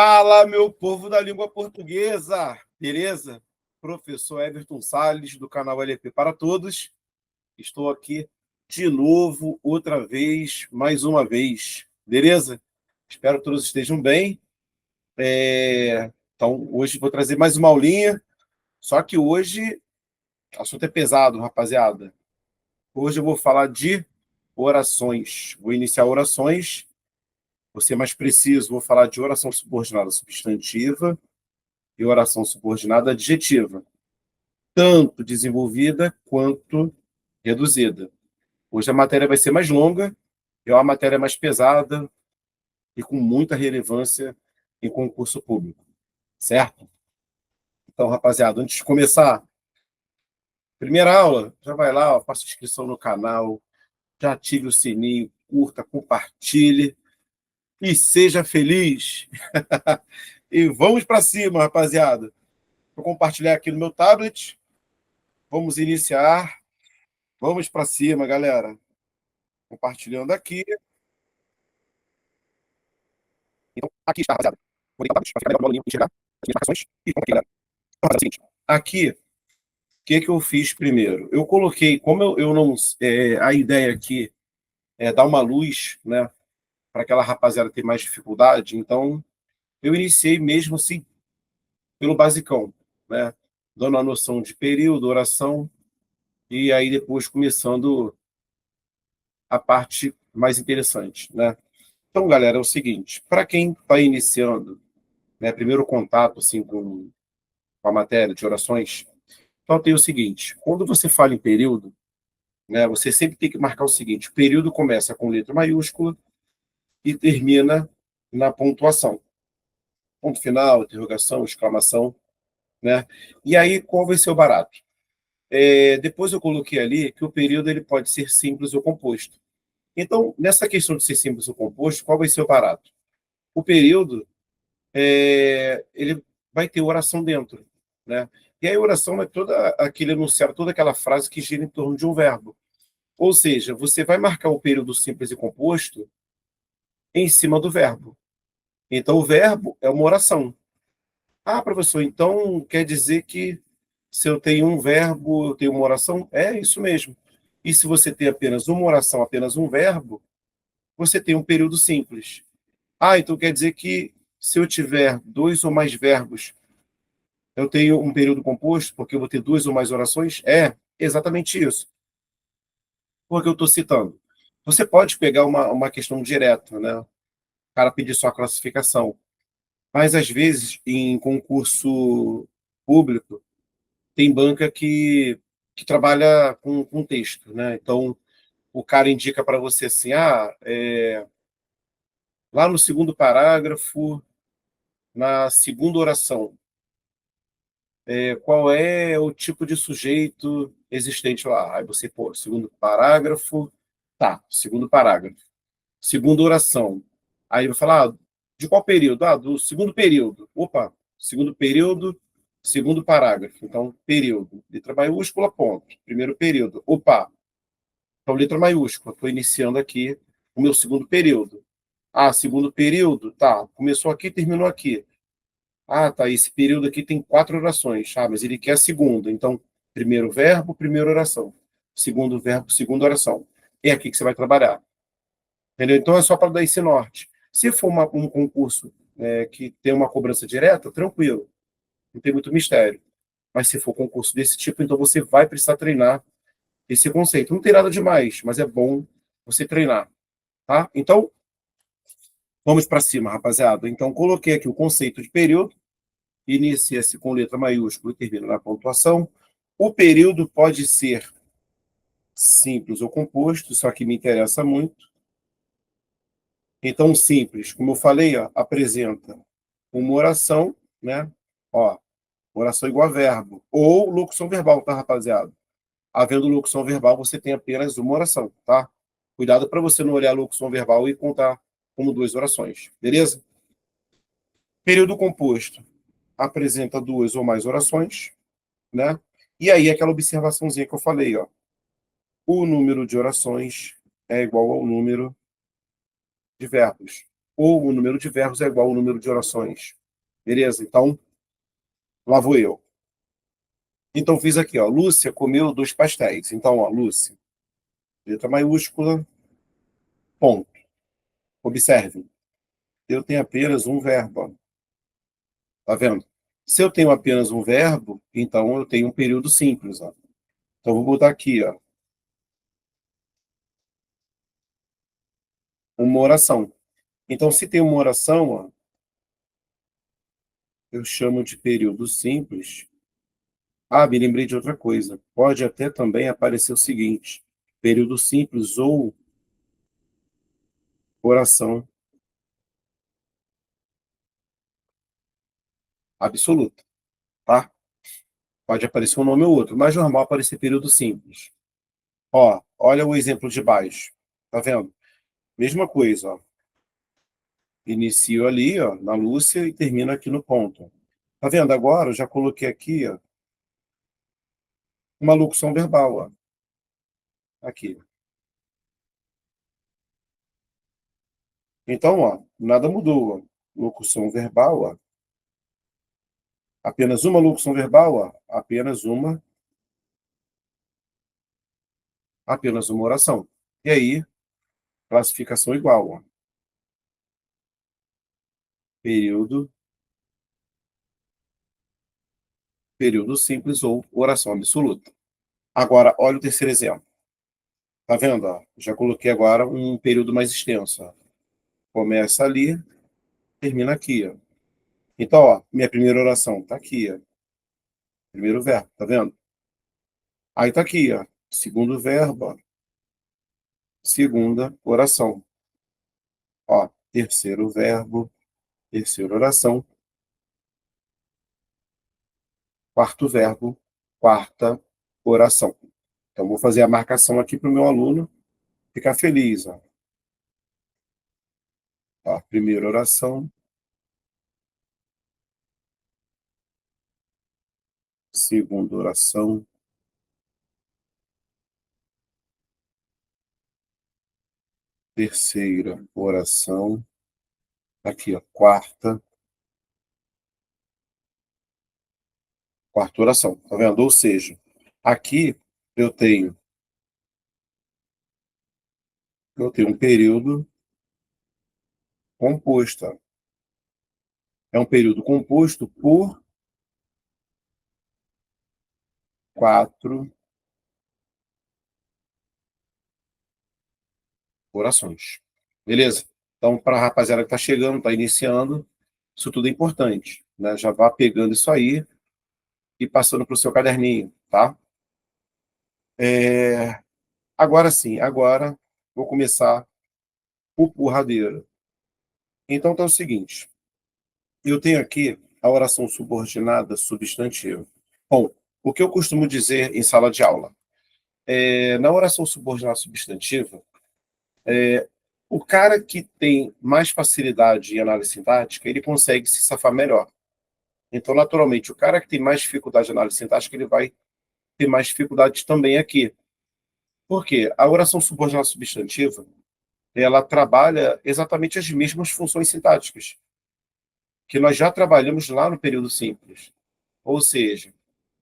Fala, meu povo da língua portuguesa, beleza? Professor Everton Salles, do canal LP para Todos. Estou aqui de novo, outra vez, mais uma vez, beleza? Espero que todos estejam bem. Então, hoje vou trazer mais uma aulinha, só que hoje o assunto é pesado, rapaziada. Hoje eu vou falar de orações. Vou iniciar orações. Vou ser mais preciso, vou falar de oração subordinada substantiva e oração subordinada adjetiva, tanto desenvolvida quanto reduzida. Hoje a matéria vai ser mais longa, é uma matéria mais pesada e com muita relevância em concurso público, certo? Então, rapaziada, antes de começar, primeira aula, já vai lá, ó, faça inscrição no canal, já ative o sininho, curta, compartilhe e seja feliz. E vamos para cima, rapaziada. Vou compartilhar aqui no meu tablet. Vamos iniciar. Vamos para cima, galera. Compartilhando aqui. Então, aqui está, rapaziada. Vou ligar o tablet para ficar melhor no enxergar as minhas marcações. E vamos aqui, galera. Então, é o seguinte. Aqui, o que eu fiz primeiro? Eu coloquei, como eu não... a ideia aqui é dar uma luz, né? Para aquela rapaziada ter mais dificuldade. Então, eu iniciei mesmo assim pelo basicão, né? Dando a noção de período, oração, e aí depois começando a parte mais interessante, né? Então, galera, é o seguinte, para quem está iniciando, né, primeiro contato assim, com a matéria de orações, então tem o seguinte, quando você fala em período, né, você sempre tem que marcar o seguinte, o período começa com letra maiúscula e termina na pontuação. Ponto final, interrogação, exclamação, né? E aí, qual vai ser o barato? Depois eu coloquei ali que o período ele pode ser simples ou composto. Então, nessa questão de ser simples ou composto, qual vai ser o barato? O período, ele vai ter oração dentro, né? E aí a oração é toda aquele enunciado, toda aquela frase que gira em torno de um verbo. Ou seja, você vai marcar o período simples e composto em cima do verbo. Então, o verbo é uma oração. Ah, professor, então quer dizer que se eu tenho um verbo, eu tenho uma oração? É isso mesmo. E se você tem apenas uma oração, apenas um verbo, você tem um período simples. Ah, então quer dizer que se eu tiver dois ou mais verbos, eu tenho um período composto, porque eu vou ter duas ou mais orações? É exatamente isso. Porque eu estou citando. Você pode pegar uma questão direta, né? O cara pedir só a classificação. Mas, às vezes, em concurso público, tem banca que trabalha com texto, né? Então, o cara indica para você assim, lá no segundo parágrafo, na segunda oração, qual é o tipo de sujeito existente lá? Aí você, pô, segundo parágrafo, tá, segundo parágrafo. Segunda oração. Aí vai falar, de qual período? Ah, do segundo período. Opa, segundo período, segundo parágrafo. Então, período. Letra maiúscula, ponto. Primeiro período. Opa, então letra maiúscula. Estou iniciando aqui o meu segundo período. Ah, segundo período, tá. Começou aqui, terminou aqui. Ah, tá. Esse período aqui tem 4 orações. Ah, mas ele quer a segunda. Então, primeiro verbo, primeira oração. Segundo verbo, segunda oração. É aqui que você vai trabalhar. Entendeu? Então, é só para dar esse norte. Se for um concurso que tem uma cobrança direta, tranquilo. Não tem muito mistério. Mas se for concurso desse tipo, então você vai precisar treinar esse conceito. Não tem nada demais, mas é bom você treinar. Tá? Então, vamos para cima, rapaziada. Então, coloquei aqui o conceito de período. Inicia-se com letra maiúscula e termina na pontuação. O período pode ser simples ou composto, só que me interessa muito. Então, simples, como eu falei, ó, apresenta uma oração, né? Ó, oração igual a verbo. Ou locução verbal, tá, rapaziada? Havendo locução verbal, você tem apenas uma oração, tá? Cuidado para você não olhar a locução verbal e contar como 2 orações, beleza? Período composto apresenta 2 ou mais orações, né? E aí aquela observaçãozinha que eu falei, ó. O número de orações é igual ao número de verbos. ou o número de verbos é igual ao número de orações. Beleza? Então, lá vou eu. Então, fiz aqui, ó. Lúcia comeu 2 pastéis. Então, ó, Lúcia, letra maiúscula, ponto. Observe, eu tenho apenas um verbo, ó. Tá vendo? Se eu tenho apenas um verbo, então eu tenho um período simples, ó. Então, vou botar aqui, ó, uma oração. Então, se tem uma oração, ó, eu chamo de período simples. Ah, me lembrei de outra coisa. Pode até também aparecer o seguinte: período simples ou oração absoluta, tá? Pode aparecer um nome ou outro, mas normal aparecer período simples. Ó, olha o exemplo de baixo. Tá vendo? Mesma coisa, ó. Inicio ali, ó, na Lúcia e termino aqui no ponto. Tá vendo? Agora eu já coloquei aqui, ó, uma locução verbal, ó. Aqui. Então, ó, nada mudou, ó. Locução verbal, ó. Apenas uma locução verbal, ó. Apenas uma oração. E aí, classificação igual, ó. Período, período simples ou oração absoluta. Agora, olha o terceiro exemplo. Tá vendo? Ó? Já coloquei agora um período mais extenso. Ó. Começa ali, termina aqui. Ó. Então, ó, minha primeira oração tá aqui. Ó. Primeiro verbo, tá vendo? Aí tá aqui, ó. Segundo verbo, ó. Segunda oração. Ó, terceiro verbo, terceira oração. Quarto verbo, quarta oração. Então, vou fazer a marcação aqui para o meu aluno ficar feliz. Ó. Ó, primeira oração, segunda oração, terceira oração, aqui, ó, quarta oração, tá vendo? Ou seja, aqui eu tenho um período composto. Ó. É um período composto por 4 orações. Beleza? Então, para a rapaziada que está chegando, está iniciando, isso tudo é importante, né? Já vá pegando isso aí e passando para o seu caderninho, tá? É, agora sim, agora vou começar o porradeiro. Então tá o seguinte, eu tenho aqui a oração subordinada substantiva. Bom, o que eu costumo dizer em sala de aula? Na oração subordinada substantiva, o cara que tem mais facilidade em análise sintática, ele consegue se safar melhor. Então, naturalmente, o cara que tem mais dificuldade em análise sintática, ele vai ter mais dificuldade também aqui. Por quê? A oração subordinada substantiva, ela trabalha exatamente as mesmas funções sintáticas que nós já trabalhamos lá no período simples. Ou seja,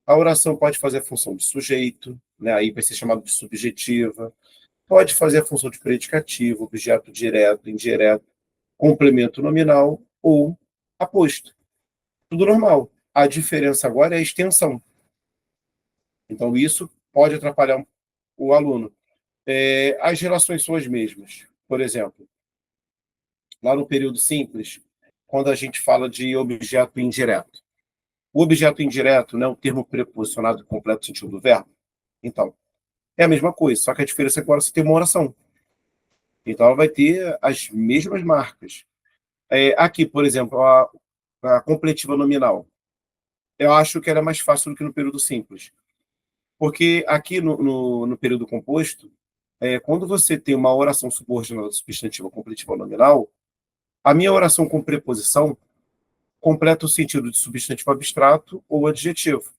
a oração pode fazer a função de sujeito, né? Aí vai ser chamado de subjetiva, pode fazer a função de predicativo, objeto direto, indireto, complemento nominal ou aposto. Tudo normal. A diferença agora é a extensão. Então, isso pode atrapalhar o aluno. As relações são as mesmas. Por exemplo, lá no período simples, quando a gente fala de objeto indireto. O objeto indireto não é um termo preposicionado com completo sentido do verbo? Então, é a mesma coisa, só que a diferença é que agora você tem uma oração. Então, ela vai ter as mesmas marcas. Aqui, por exemplo, a completiva nominal. Eu acho que ela é mais fácil do que no período simples. Porque aqui no período composto, quando você tem uma oração subordinada substantiva completiva nominal, a minha oração com preposição completa o sentido de substantivo abstrato ou adjetivo.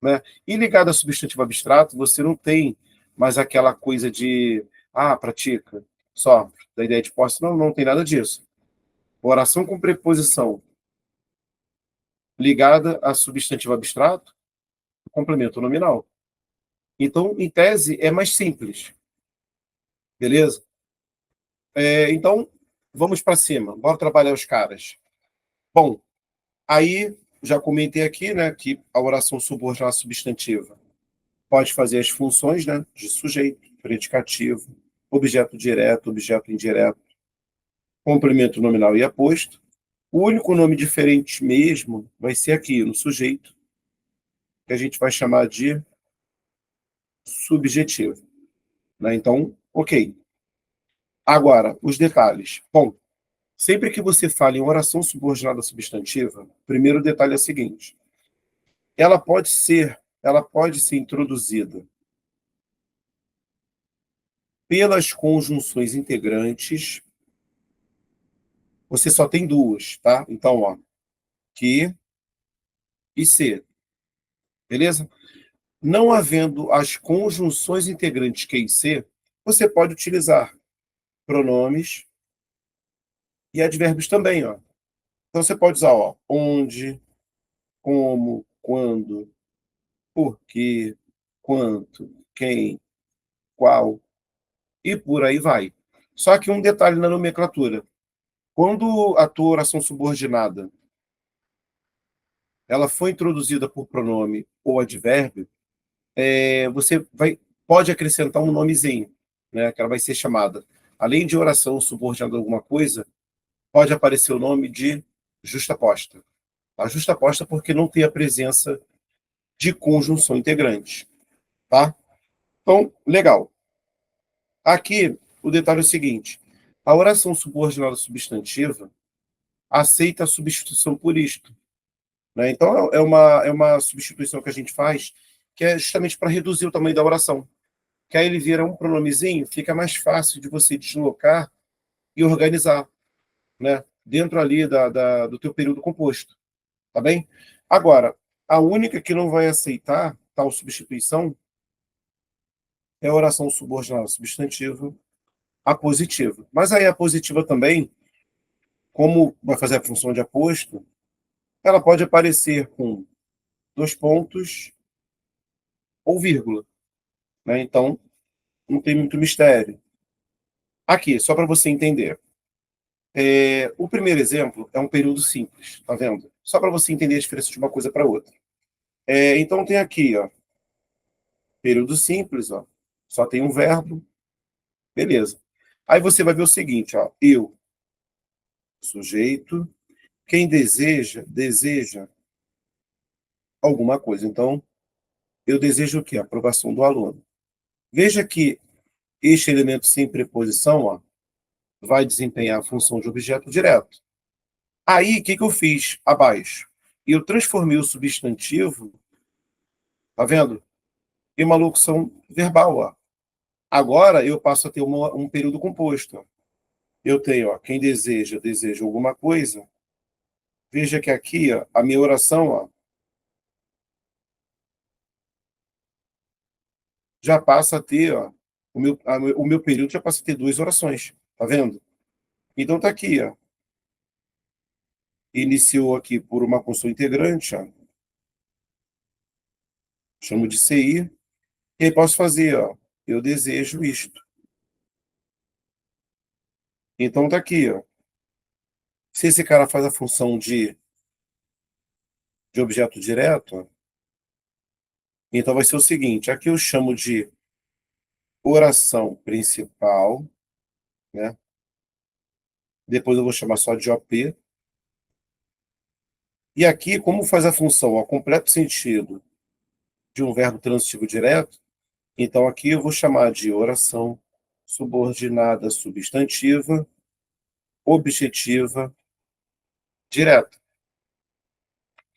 Né? E ligado a substantivo abstrato, você não tem mais aquela coisa de pratica, só, da ideia de posse, não tem nada disso. Oração com preposição ligada a substantivo abstrato, complemento nominal. Então, em tese, é mais simples. Beleza? Então, vamos para cima. Bora trabalhar os caras. Bom, aí já comentei aqui, né, que a oração subordinada substantiva pode fazer as funções, né, de sujeito, predicativo, objeto direto, objeto indireto, complemento nominal e aposto. O único nome diferente mesmo vai ser aqui, no sujeito, que a gente vai chamar de subjetivo. Né? Então, ok. Agora, os detalhes. Bom, sempre que você fala em oração subordinada substantiva, o primeiro detalhe é o seguinte: ela pode ser introduzida pelas conjunções integrantes. Você só tem duas, tá? Então, ó, que e se, beleza? Não havendo as conjunções integrantes que e se, você pode utilizar pronomes e advérbios também, ó. Então você pode usar, ó, onde, como, quando, por quê, quanto, quem, qual e por aí vai. Só que um detalhe na nomenclatura. Quando a tua oração subordinada ela foi introduzida por pronome ou advérbio, você pode acrescentar um nomezinho, né, que ela vai ser chamada. Além de oração subordinada a alguma coisa, pode aparecer o nome de justaposta. A justaposta porque não tem a presença de conjunção integrante. Tá? Então, legal. Aqui, o detalhe é o seguinte: a oração subordinada substantiva aceita a substituição por isto. Né? Então, é uma substituição que a gente faz que é justamente para reduzir o tamanho da oração. Que aí ele vira um pronomezinho, fica mais fácil de você deslocar e organizar, né? Dentro ali do teu período composto. Tá bem? Agora, a única que não vai aceitar tal substituição é a oração subordinada substantiva apositiva. Mas aí a positiva também, como vai fazer a função de aposto, ela pode aparecer com dois pontos ou vírgula. Né? Então, não tem muito mistério. Aqui, só para você entender. O primeiro exemplo é um período simples, tá vendo? Só para você entender a diferença de uma coisa para outra. Então, tem aqui, ó, período simples, ó, só tem um verbo, beleza. Aí você vai ver o seguinte, ó, eu, sujeito, quem deseja alguma coisa. Então, eu desejo o quê? A aprovação do aluno. Veja que este elemento sem preposição, ó, vai desempenhar a função de objeto direto. Aí, o que, que eu fiz abaixo? Eu transformei o substantivo, tá vendo? Em uma locução verbal, ó. Agora eu passo a ter um período composto. Ó. Eu tenho, ó, quem deseja alguma coisa. Veja que aqui, ó, a minha oração, ó, já passa a ter, ó, o meu período já passa a ter duas orações, tá vendo? Então tá aqui, ó. Iniciou aqui por uma consoante integrante, ó, chamo de CI, e aí posso fazer, ó, eu desejo isto. Então tá aqui, ó. Se esse cara faz a função de objeto direto, ó, então vai ser o seguinte, aqui eu chamo de oração principal, né? Depois eu vou chamar só de OP. E aqui, como faz a função ao completo sentido de um verbo transitivo direto, então aqui eu vou chamar de oração subordinada substantiva, objetiva, direta.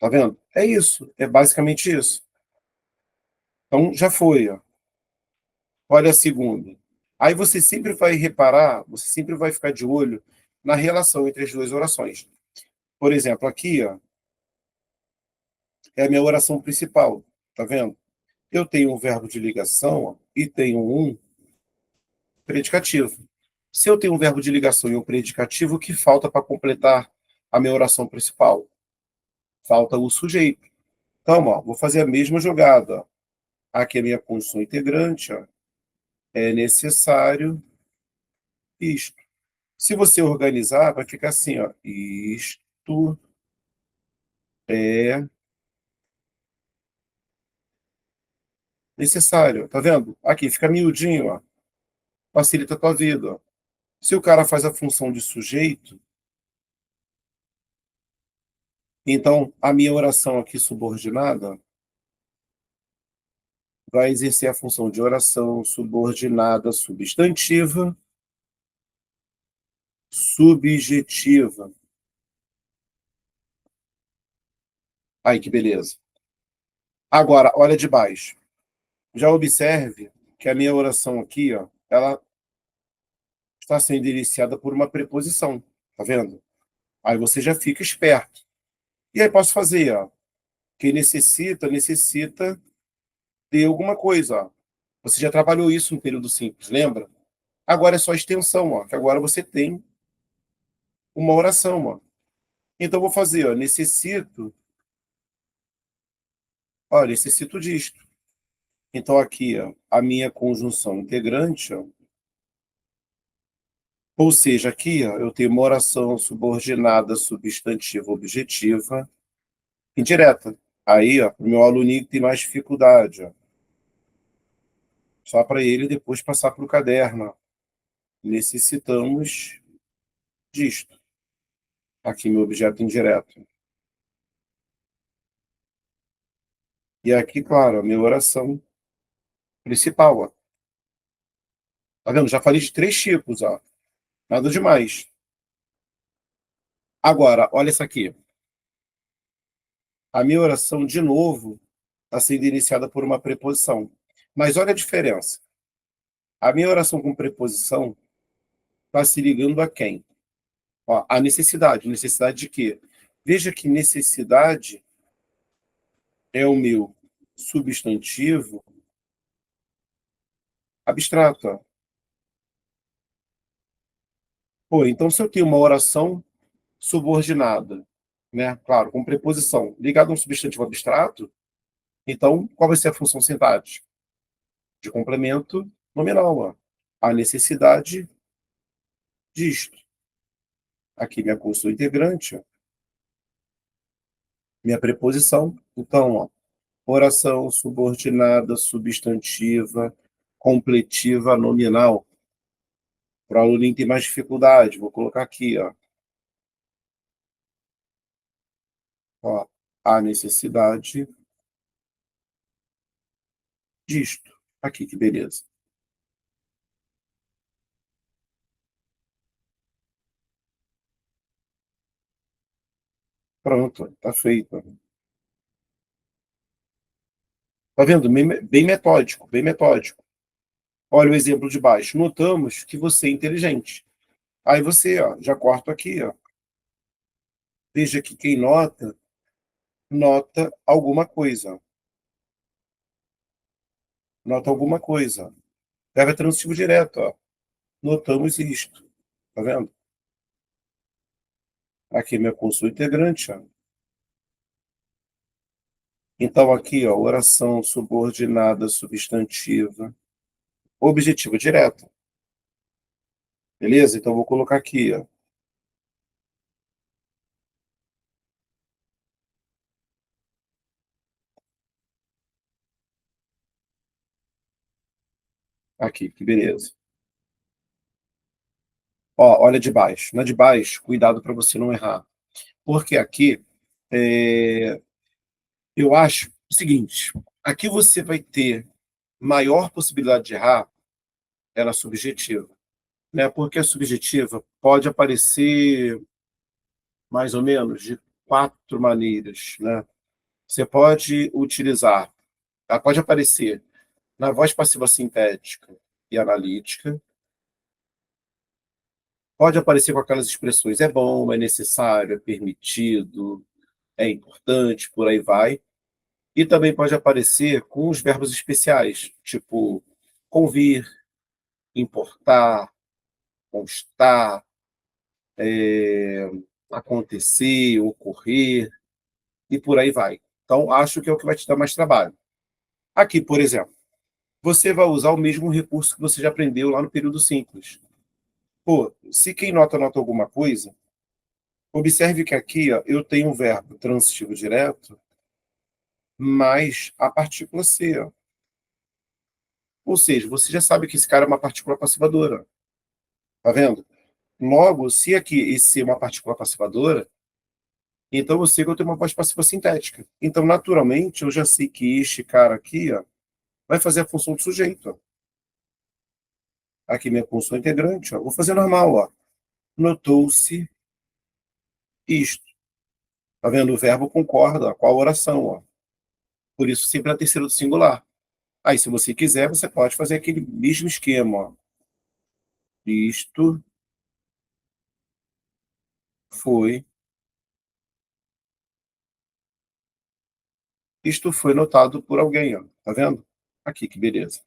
Tá vendo? É isso. É basicamente isso. Então, já foi. Ó. Olha a segunda. Aí você sempre vai reparar, você sempre vai ficar de olho na relação entre as duas orações. Por exemplo, aqui ó, é a minha oração principal. Tá vendo? Eu tenho um verbo de ligação ó, e tenho um predicativo. Se eu tenho um verbo de ligação e um predicativo, o que falta para completar a minha oração principal? Falta o sujeito. Então, ó, vou fazer a mesma jogada. Ó. Aqui é a minha conjunção integrante. Ó. É necessário isto. Se você organizar, vai ficar assim, ó. Isto é necessário. Tá vendo? Aqui fica miudinho, ó. Facilita a tua vida. Ó. Se o cara faz a função de sujeito, então a minha oração aqui subordinada vai exercer a função de oração subordinada substantiva, subjetiva. Aí que beleza. Agora, olha de baixo. Já observe que a minha oração aqui, ó, ela está sendo iniciada por uma preposição. Tá vendo? Aí você já fica esperto. E aí posso fazer, ó. Quem necessita, necessita de alguma coisa, ó. Você já trabalhou isso no período simples, lembra? Agora é só extensão, ó, que agora você tem uma oração, ó. Então eu vou fazer, ó, necessito disto. Então aqui, ó, a minha conjunção integrante, ó, ou seja, aqui, ó, eu tenho uma oração subordinada substantiva objetiva indireta. Aí, ó, o meu aluninho que tem mais dificuldade, ó, só para ele depois passar para o caderno. Ó. Necessitamos disto. Aqui meu objeto indireto. E aqui, claro, a minha oração principal. Ó. Tá vendo? Já falei de 3 tipos, ó. Nada demais. Agora, olha isso aqui. A minha oração, de novo, está sendo iniciada por uma preposição. Mas olha a diferença. A minha oração com preposição está se ligando a quem? Ó, a necessidade. Necessidade de quê? Veja que necessidade é o meu substantivo abstrato. Ó. Pô, então, se eu tenho uma oração subordinada, né? Claro, com preposição ligada a um substantivo abstrato, então qual vai ser a função sintática? De complemento nominal. Ó. A necessidade disto. Aqui minha conjunção integrante, ó. Minha preposição. Então, ó, oração subordinada, substantiva, completiva, nominal. Para o aluno tem mais dificuldade, vou colocar aqui, ó. Ó, a necessidade disto. Aqui, que beleza. Pronto, tá feito. Tá vendo? Bem metódico, bem metódico. Olha o exemplo de baixo. Notamos que você é inteligente. Aí você, ó, já corta aqui, ó. Veja que quem nota, nota alguma coisa. Nota alguma coisa. Verbo transitivo direto, ó. Notamos isto. Tá vendo? Aqui é minha consulta integrante, ó. Então aqui, ó, oração subordinada substantiva, objetivo direto. Beleza? Então eu vou colocar aqui, ó. Aqui, que beleza. Ó, olha de baixo. Na de baixo, cuidado para você não errar. Porque aqui, eu acho o seguinte, aqui você vai ter maior possibilidade de errar é na subjetiva, né? Porque a subjetiva pode aparecer mais ou menos de 4 maneiras, né? Você pode utilizar, ela pode aparecer na voz passiva sintética e analítica, pode aparecer com aquelas expressões é bom, é necessário, é permitido, é importante, por aí vai. E também pode aparecer com os verbos especiais, tipo convir, importar, constar, acontecer, ocorrer, e por aí vai. Então, acho que é o que vai te dar mais trabalho. Aqui, por exemplo, você vai usar o mesmo recurso que você já aprendeu lá no período simples. Pô, se quem nota nota alguma coisa, observe que aqui ó, eu tenho um verbo transitivo direto mais a partícula ser. Ó. Ou seja, você já sabe que esse cara é uma partícula passivadora. Tá vendo? Logo, se aqui esse é uma partícula passivadora, então eu sei que eu tenho uma voz passiva sintética. Então, naturalmente, eu já sei que este cara aqui ó, vai fazer a função do sujeito. Ó. Aqui minha função integrante. Ó. Vou fazer normal. Ó. Notou-se isto. Tá vendo? O verbo concorda ó, com a oração. Ó. Por isso, sempre a terceira do singular. Aí, se você quiser, você pode fazer aquele mesmo esquema. Ó. Isto foi. Isto foi notado por alguém. Ó. Tá vendo? Aqui, que beleza.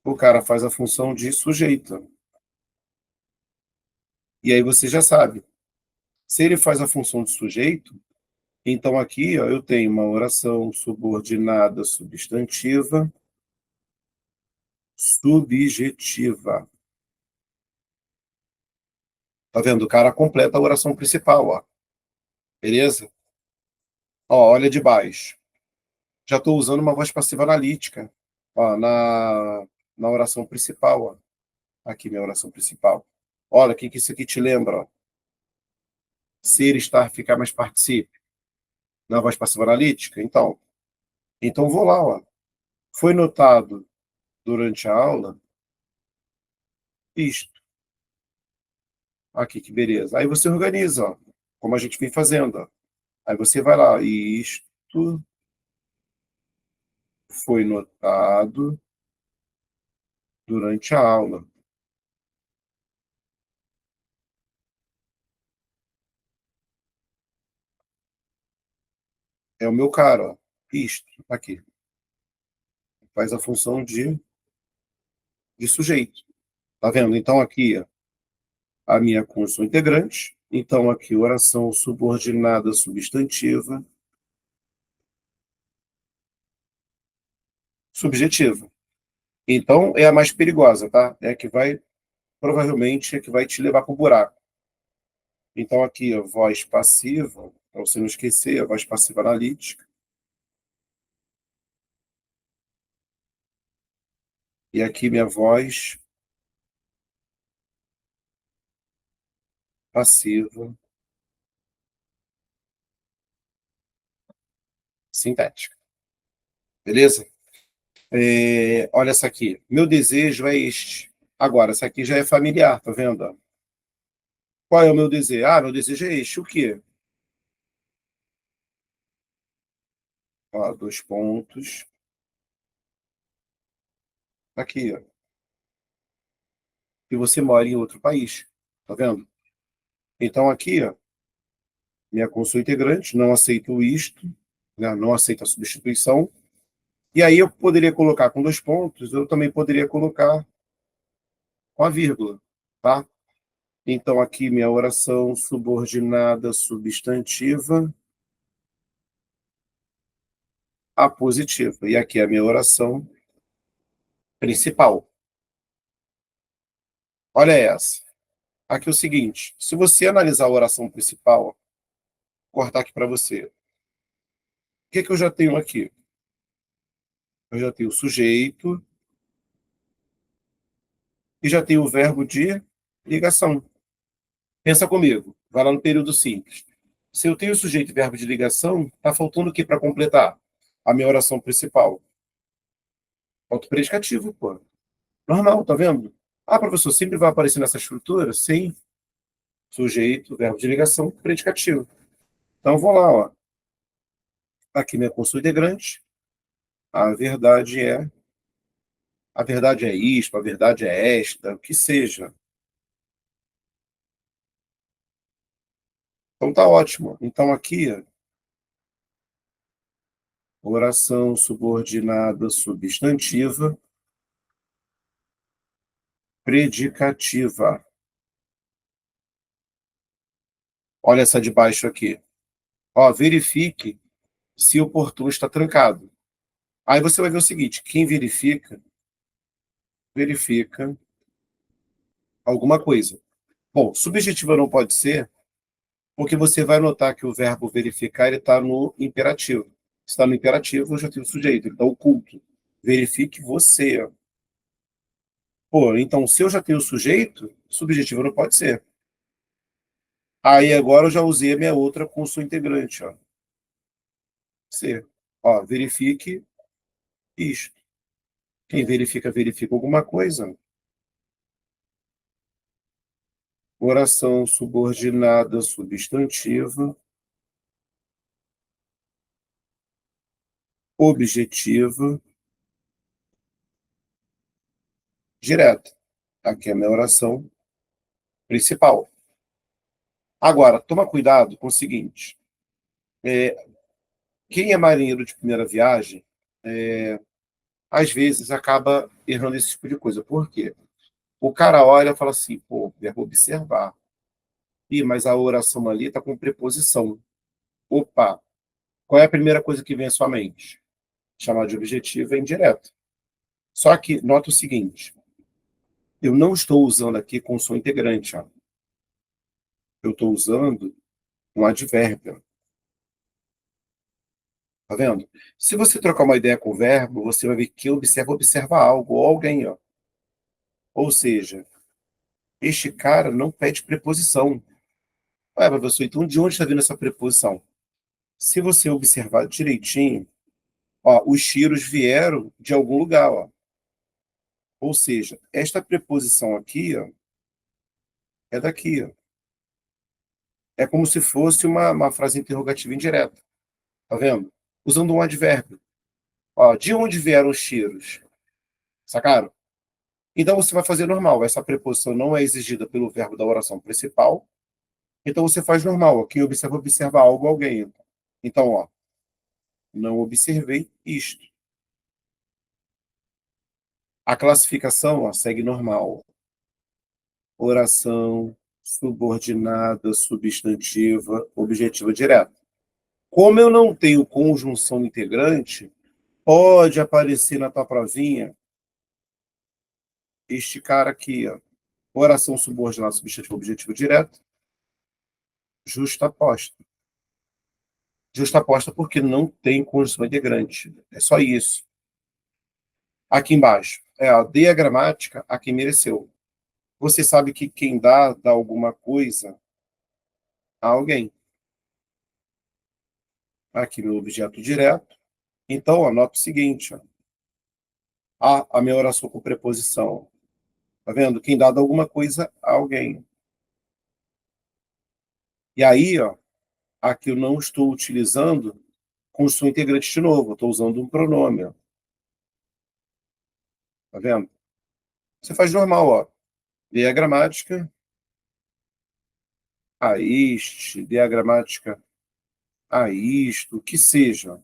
O cara faz a função de sujeito. E aí você já sabe. Se ele faz a função de sujeito, então aqui ó, eu tenho uma oração subordinada substantiva, subjetiva. Tá vendo? O cara completa a oração principal, ó. Beleza? Ó, olha de baixo. Já estou usando uma voz passiva analítica, ó, na oração principal, ó. Aqui minha oração principal. Olha, o que isso aqui te lembra, ó? Ser, estar, ficar, mais participe. Na voz passiva analítica? Então vou lá, ó. Foi notado durante a aula isto. Aqui, que beleza. Aí você organiza, ó, como a gente vem fazendo. Ó. Aí você vai lá, isto foi notado durante a aula. É o meu cara, ó. Isto, aqui. Faz a função de sujeito. Tá vendo? Então aqui, ó, a minha conjunção integrante. Então aqui, oração subordinada substantiva, subjetiva. Então é a mais perigosa, tá? É a que vai, provavelmente, é a que vai te levar para o buraco. Então, aqui, a voz passiva, para você não esquecer, a voz passiva analítica. E aqui, minha voz passiva sintética. Beleza? Olha essa aqui. Meu desejo é este. Agora, essa aqui já é familiar, tá vendo? Qual é o meu desejo? Ah, meu desejo é este. O quê? Ó, dois pontos. Aqui, ó. E você mora em outro país. Tá vendo? Então, aqui, ó, minha consul integrante, não aceito isto, né? Não aceita a substituição. E aí eu poderia colocar com dois pontos, eu também poderia colocar com a vírgula, tá? Então aqui minha oração subordinada substantiva a positiva. E aqui a minha oração principal. Olha essa. Aqui é o seguinte, se você analisar a oração principal, vou cortar aqui para você. O que eu já tenho aqui? Eu já tenho o sujeito e já tenho o verbo de ligação. Pensa comigo, vai lá no período simples. Se eu tenho sujeito e verbo de ligação, está faltando o que para completar? A minha oração principal. Autopredicativo, pô. Normal, tá vendo? Ah, professor, sempre vai aparecer nessa estrutura? Sim. Sujeito, verbo de ligação, predicativo. Então, vou lá, ó. Aqui minha consulta integrante. A verdade é. A verdade é isto, a verdade é esta, o que seja. Então, tá ótimo. Então, aqui, oração subordinada substantiva predicativa. Olha essa de baixo aqui. Ó, verifique se o portão está trancado. Aí você vai ver o seguinte: quem verifica, verifica alguma coisa. Bom, subjetiva não pode ser, porque você vai notar que o verbo verificar ele está no imperativo. Se está no imperativo, eu já tenho o sujeito, então oculto. Verifique você. Pô, então se eu já tenho o sujeito, subjetivo não pode ser. Aí agora eu já usei a minha outra consul integrante, ó. C. Ó, verifique isto. Quem verifica, verifica alguma coisa. Oração subordinada substantiva, objetiva, direta. Aqui é a minha oração principal. Agora, toma cuidado com o seguinte: quem é marinheiro de primeira viagem, às vezes acaba errando esse tipo de coisa. Por quê? O cara olha e fala assim, pô, verbo observar. Ih, mas a oração ali está com preposição. Opa, qual é a primeira coisa que vem à sua mente? Chamar de objetivo é indireto. Só que nota o seguinte: eu não estou usando aqui consul integrante. Ó. Eu estou usando um advérbio. Tá vendo? Se você trocar uma ideia com o verbo, você vai ver que observa algo ou alguém. Ó. Ou seja, este cara não pede preposição. Ué, professor, então de onde está vindo essa preposição? Se você observar direitinho, ó, os tiros vieram de algum lugar. Ó. Ou seja, esta preposição aqui ó, é daqui. Ó. É como se fosse uma frase interrogativa indireta. Tá vendo? Usando um advérbio. Ó, de onde vieram os tiros? Sacaram? Então você vai fazer normal. Essa preposição não é exigida pelo verbo da oração principal. Então você faz normal. Ó. Quem observa, observa algo, alguém. Então, ó, não observei isto. A classificação ó, segue normal. Oração, subordinada, substantiva, objetiva direta. Como eu não tenho conjunção integrante, pode aparecer na tua provinha este cara aqui, ó. Oração subordinada, substantiva, objetiva direta, justaposta. Justaposta porque não tem conjunção integrante. É só isso. Aqui embaixo, dê a gramática a quem mereceu. Você sabe que quem dá alguma coisa a alguém. Aqui no objeto direto. Então, anota o seguinte. Ó. A minha oração com preposição. Tá vendo? Quem dá alguma coisa a alguém. E aí, ó, aqui eu não estou utilizando conjunção integrante de novo. Estou usando um pronome. Ó. Tá vendo? Você faz normal, ó. Dê a gramática a este, dê a gramática a isto, o que seja.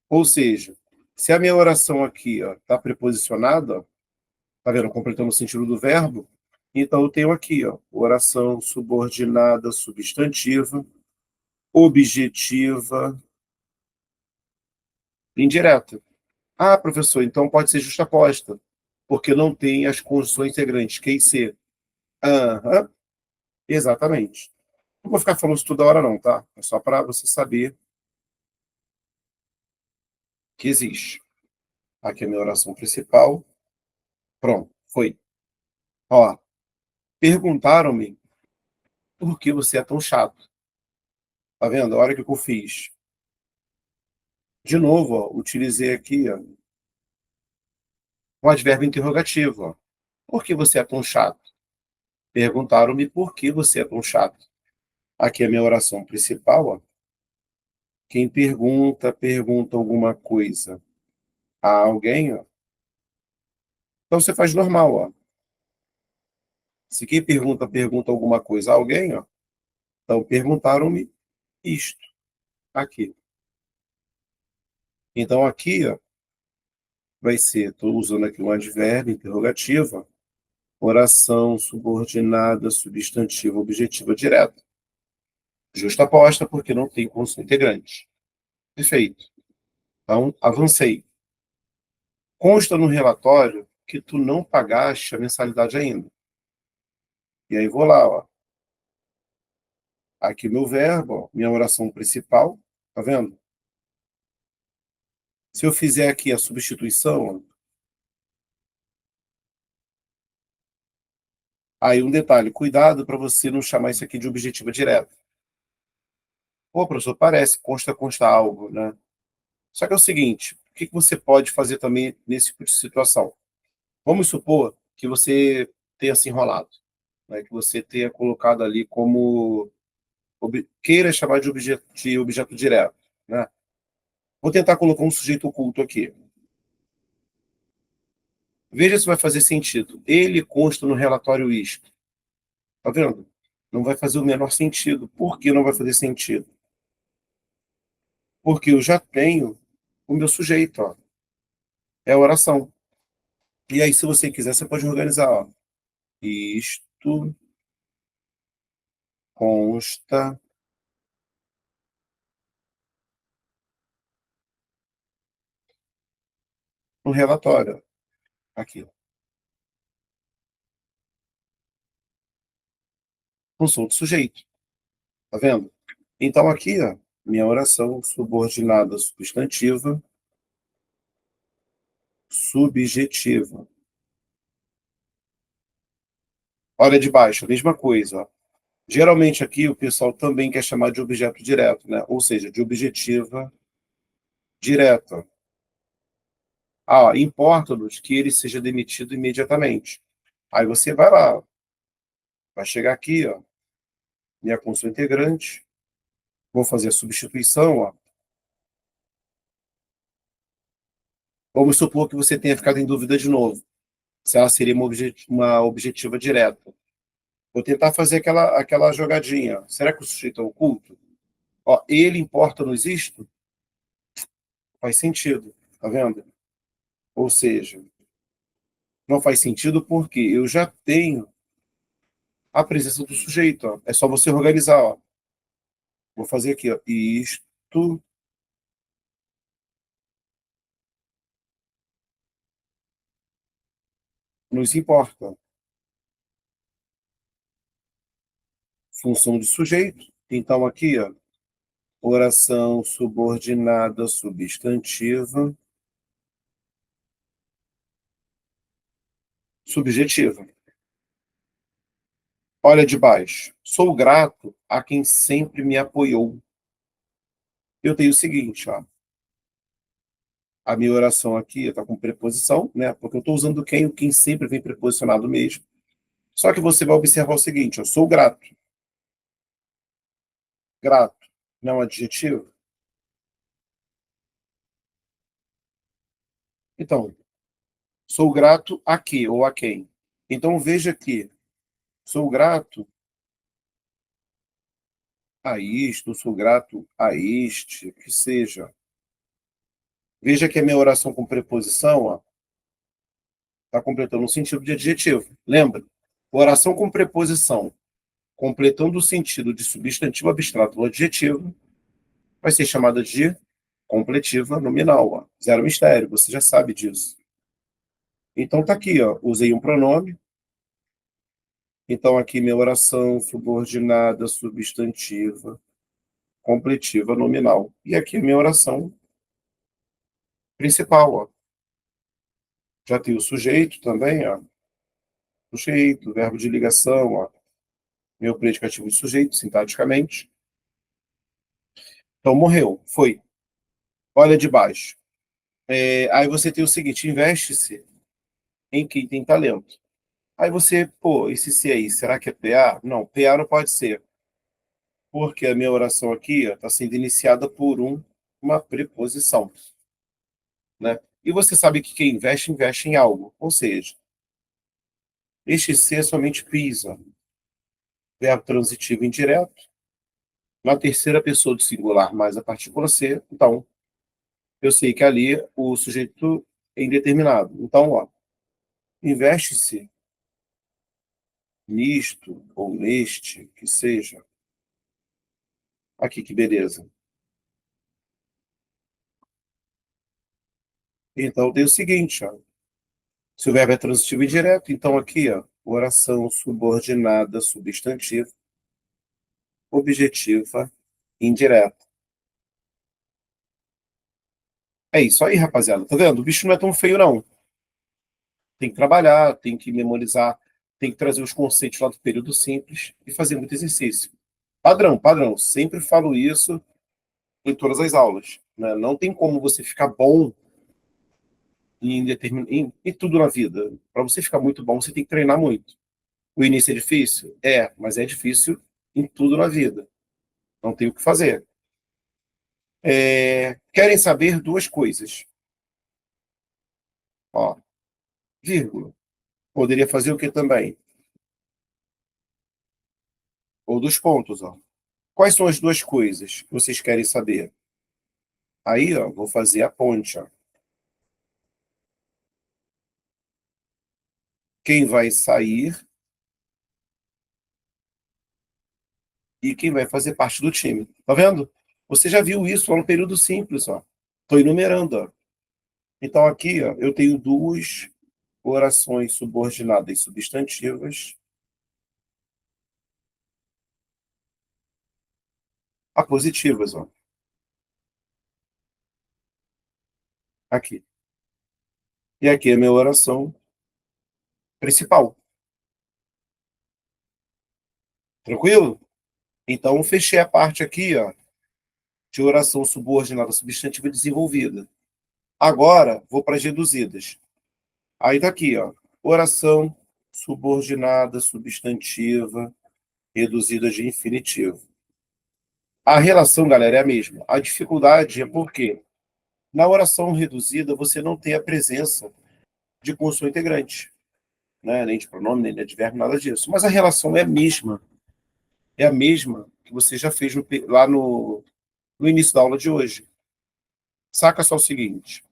Ou seja, se a minha oração aqui está preposicionada, tá vendo? Completando o sentido do verbo, então eu tenho aqui, ó, oração subordinada substantiva, objetiva, indireta. Ah, professor, então pode ser justaposta, porque não tem as conjunções integrantes, que e ser. Aham, exatamente. Não vou ficar falando isso toda hora, não, tá? É só para você saber que existe. Aqui é a minha oração principal. Pronto, foi. Ó, perguntaram-me por que você é tão chato. Tá vendo? A hora que eu fiz. De novo, ó, utilizei aqui ó, um advérbio interrogativo. Ó. Por que você é tão chato? Perguntaram-me por que você é tão chato. Aqui é a minha oração principal. Ó. Quem pergunta, pergunta alguma coisa a alguém. Ó. Então você faz normal. Ó. Se quem pergunta, pergunta alguma coisa a alguém, ó, então perguntaram-me isto. Aqui. Então aqui, ó, vai ser, estou usando aqui um advérbio, interrogativa, oração subordinada, substantiva, objetiva direta. Justaposta, porque não tem conjunção integrante. Perfeito. Então, avancei. Consta no relatório que tu não pagaste a mensalidade ainda. E aí vou lá, ó. Aqui meu verbo, ó, minha oração principal, tá vendo? Se eu fizer aqui a substituição, ó, aí um detalhe, cuidado para você não chamar isso aqui de objetiva direta. Pô, professor, parece, consta algo, né? Só que é o seguinte, o que você pode fazer também nesse tipo de situação? Vamos supor que você tenha se enrolado, né? Que você tenha colocado ali como queira chamar de objeto direto, né? Vou tentar colocar um sujeito oculto aqui. Veja se vai fazer sentido. Ele consta no relatório isto. Tá vendo? Não vai fazer o menor sentido. Por que não vai fazer sentido? Porque eu já tenho o meu sujeito, ó. É a oração. E aí, se você quiser, você pode organizar, ó. Isto consta no relatório. Aqui. Função do sujeito. Tá vendo? Então, aqui, ó, minha oração subordinada substantiva, subjetiva. Olha de baixo, a mesma coisa, ó. Geralmente aqui o pessoal também quer chamar de objeto direto, né? Ou seja, de objetiva direta. Ah, importa-nos que ele seja demitido imediatamente. Aí você vai lá, vai chegar aqui, ó, minha consul integrante, vou fazer a substituição, ó. Vamos supor que você tenha ficado em dúvida de novo, se ela seria uma objetiva direta. Vou tentar fazer aquela jogadinha. Será que o sujeito é oculto? Ó, ele importa-nos isto? Faz sentido, tá vendo? Ou seja, não faz sentido porque eu já tenho a presença do sujeito. Ó. É só você organizar. Ó. Vou fazer aqui. Ó. Isto nos importa. Função de sujeito. Então, aqui, ó, oração subordinada substantiva subjetiva. Olha de baixo. Sou grato a quem sempre me apoiou. Eu tenho o seguinte, ó. A minha oração aqui está com preposição, né? Porque eu estou usando quem, o quem sempre vem preposicionado mesmo. Só que você vai observar o seguinte, eu sou grato. Grato, não adjetivo. Então, sou grato a quê ou a quem? Então, veja que sou grato a isto, sou grato a este, que seja. Veja que a minha oração com preposição está completando um sentido de adjetivo. Lembra? Oração com preposição, completando o sentido de substantivo abstrato ou adjetivo, vai ser chamada de completiva nominal. Ó. Zero mistério, você já sabe disso. Então tá aqui, ó, usei um pronome. Então aqui minha oração subordinada substantiva, completiva nominal. E aqui minha oração principal, ó. Já tem o sujeito também, ó. Sujeito, verbo de ligação, ó. Meu predicativo de sujeito, sintaticamente. Então morreu, foi. Olha de baixo. Aí você tem o seguinte, investe-se em quem tem talento. Aí você, pô, esse C aí, será que é PA? Não, PA não pode ser, porque a minha oração aqui está sendo iniciada por uma preposição, né? E você sabe que quem investe, investe em algo. Ou seja, este C é somente pisa, verbo transitivo indireto, na terceira pessoa do singular mais a partícula C. Então, eu sei que ali o sujeito em determinado. Então, ó, investe-se nisto ou neste, que seja. Aqui, que beleza. Então, tem o seguinte, ó. Se o verbo é transitivo e direto, então aqui, ó, oração subordinada substantiva, objetiva, indireta. É isso aí, rapaziada. Tá vendo? O bicho não é tão feio, não. Tem que trabalhar, tem que memorizar, tem que trazer os conceitos lá do período simples e fazer muito exercício. Padrão, padrão. Sempre falo isso em todas as aulas. Né? Não tem como você ficar bom em tudo na vida. Para você ficar muito bom, você tem que treinar muito. O início é difícil? É, mas é difícil em tudo na vida. Não tem o que fazer. Querem saber duas coisas. Ó, vírgula. Poderia fazer o que também? Ou dos pontos, ó. Quais são as duas coisas que vocês querem saber? Aí, ó, vou fazer a ponte, ó. Quem vai sair e quem vai fazer parte do time. Tá vendo? Você já viu isso lá no período simples, ó. Estou enumerando, ó. Então aqui, ó, eu tenho duas orações subordinadas substantivas apositivas, ó. Aqui. E aqui é a minha oração principal. Tranquilo? Então fechei a parte aqui, ó, de oração subordinada substantiva desenvolvida. Agora vou para as reduzidas. Aí tá aqui, ó. Oração subordinada substantiva reduzida de infinitivo. A relação, galera, é a mesma. A dificuldade é porque na oração reduzida você não tem a presença de conjunção integrante, né? Nem de pronome, nem de advérbio, nada disso. Mas a relação é a mesma. É a mesma que você já fez lá no início da aula de hoje. Saca só o seguinte.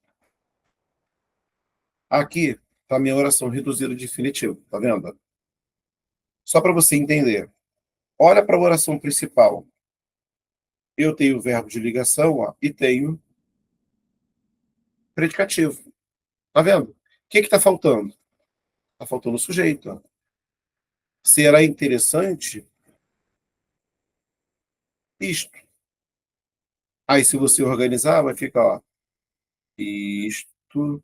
Aqui está a minha oração reduzida de infinitivo. Tá vendo? Só para você entender. Olha para a oração principal. Eu tenho o verbo de ligação, ó, e tenho predicativo. Tá vendo? O que está faltando? Está faltando o sujeito. Ó. Será interessante isto. Aí, se você organizar, vai ficar, ó, isto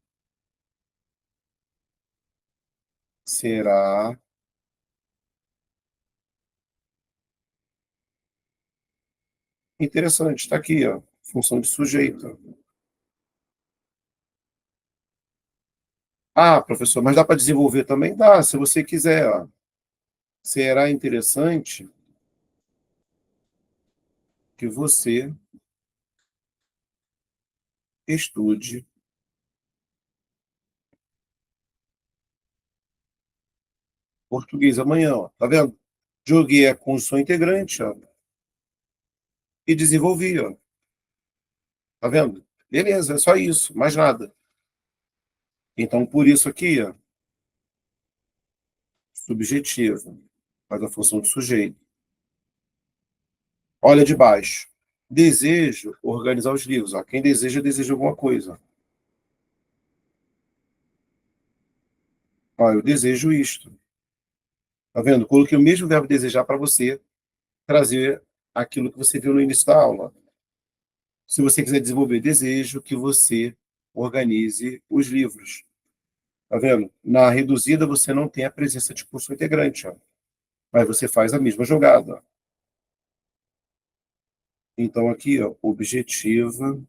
será interessante. Está aqui, ó, função de sujeito. Ah, professor, mas dá para desenvolver também? Dá, se você quiser. Ó. Será interessante que você estude português amanhã. Ó. Tá vendo? Joguei a conjunção integrante, ó, e desenvolvi. Ó. Tá vendo? Beleza, é só isso, mais nada. Então, por isso aqui, ó, subjetivo, faz a função de sujeito. Olha de baixo. Desejo organizar os livros. Ó. Quem deseja, deseja alguma coisa. Ó, eu desejo isto. Tá vendo? Coloquei o mesmo verbo desejar para você trazer aquilo que você viu no início da aula. Se você quiser desenvolver desejo, que você organize os livros. Tá vendo? Na reduzida, você não tem a presença de curso integrante, ó. Mas você faz a mesma jogada. Ó. Então, aqui, ó, objetiva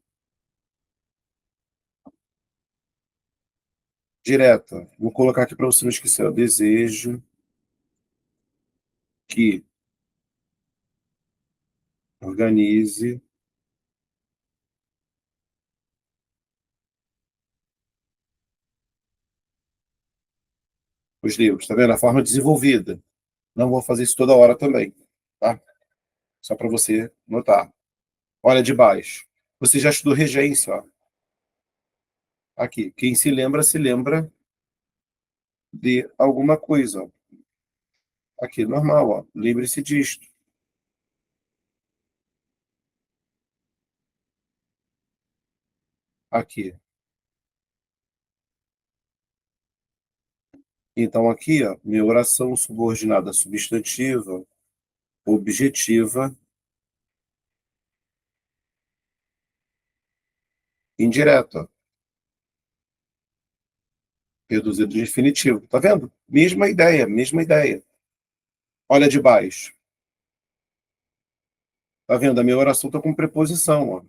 direta. Vou colocar aqui para você não esquecer. Ó, desejo que organize os livros. Tá vendo? A forma desenvolvida. Não vou fazer isso toda hora também. Tá? Só para você notar. Olha de baixo. Você já estudou regência, ó. Aqui, quem se lembra de alguma coisa. Ó. Aqui, normal, ó. Lembre-se disto. Aqui. Então, aqui, ó, minha oração subordinada substantiva, objetiva, indireta, reduzido de infinitivo. Tá vendo? Mesma ideia, mesma ideia. Olha de baixo. Tá vendo? A minha oração está com preposição, ó.